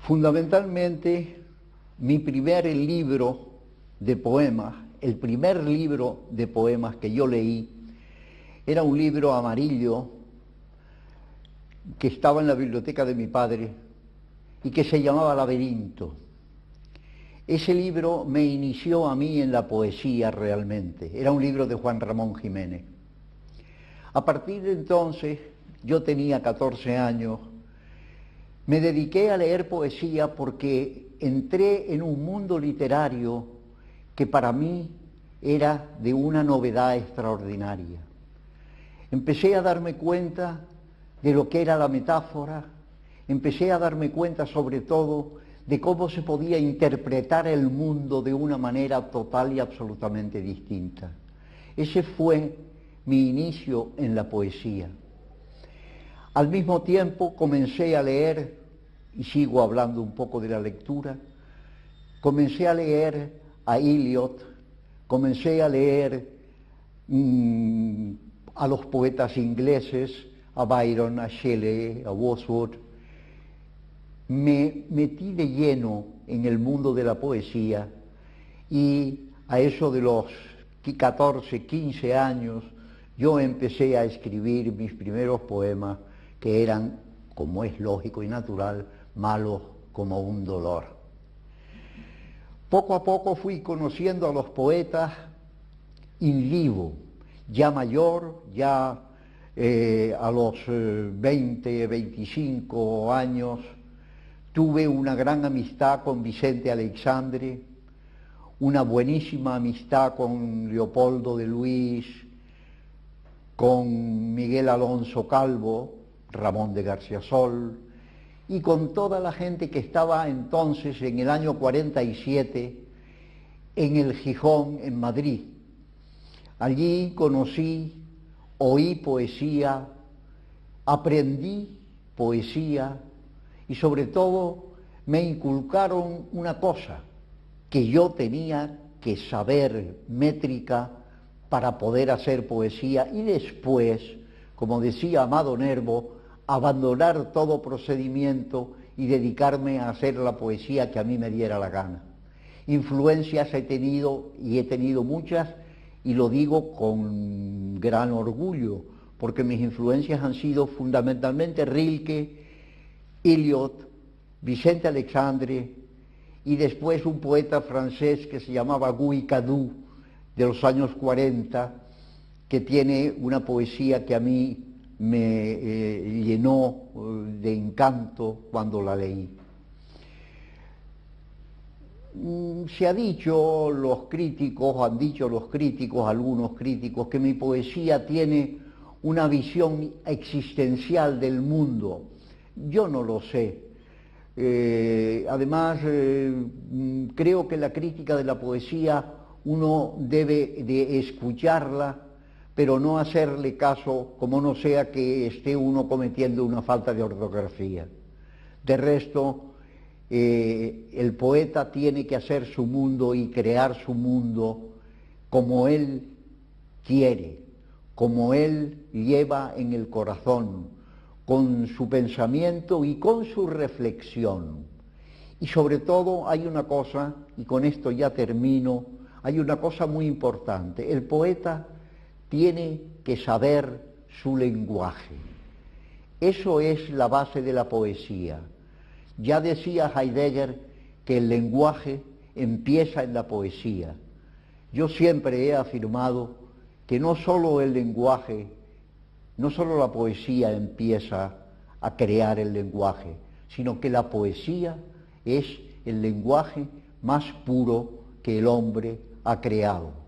Fundamentalmente, mi primer libro de poemas, el primer libro de poemas que yo leí, era un libro amarillo que estaba en la biblioteca de mi padre y que se llamaba Laberinto. Ese libro me inició a mí en la poesía realmente. Era un libro de Juan Ramón Jiménez. A partir de entonces, yo tenía 14 años, me dediqué a leer poesía porque entré en un mundo literario que para mí era de una novedad extraordinaria. Empecé a darme cuenta de lo que era la metáfora, empecé a darme cuenta sobre todo de cómo se podía interpretar el mundo de una manera total y absolutamente distinta. Ese fue mi inicio en la poesía. Al mismo tiempo comencé a leer, y sigo hablando un poco de la lectura, comencé a leer a Eliot, comencé a leer a los poetas ingleses, a Byron, a Shelley, a Wordsworth. Me metí de lleno en el mundo de la poesía y a eso de los 14, 15 años yo empecé a escribir mis primeros poemas que eran, como es lógico y natural, malos como un dolor. Poco a poco fui conociendo a los poetas in vivo, ya mayor, ya a los 20, 25 años, tuve una gran amistad con Vicente Aleixandre, una buenísima amistad con Leopoldo de Luis, con Miguel Alonso Calvo, Ramón de García Sol, y con toda la gente que estaba entonces, en el año 47, en el Gijón, en Madrid. Allí conocí, oí poesía, aprendí poesía y sobre todo me inculcaron una cosa, que yo tenía que saber métrica para poder hacer poesía y después, como decía Amado Nervo, abandonar todo procedimiento y dedicarme a hacer la poesía que a mí me diera la gana. Influencias he tenido y he tenido muchas y lo digo con gran orgullo porque mis influencias han sido fundamentalmente Rilke, Eliot, Vicente Aleixandre y después un poeta francés que se llamaba Guy Cadou de los años 40 que tiene una poesía que a mí me llenó de encanto cuando la leí. Se ha dicho, han dicho los críticos, algunos críticos, que mi poesía tiene una visión existencial del mundo. Yo no lo sé. Además, creo que la crítica de la poesía uno debe de escucharla, pero no hacerle caso, como no sea que esté uno cometiendo una falta de ortografía. De resto, el poeta tiene que hacer su mundo y crear su mundo como él quiere, como él lleva en el corazón, con su pensamiento y con su reflexión. Y sobre todo hay una cosa, y con esto ya termino, hay una cosa muy importante. El poeta tiene que saber su lenguaje. Eso es la base de la poesía. Ya decía Heidegger que el lenguaje empieza en la poesía. Yo siempre he afirmado que no solo el lenguaje, no solo la poesía empieza a crear el lenguaje, sino que la poesía es el lenguaje más puro que el hombre ha creado.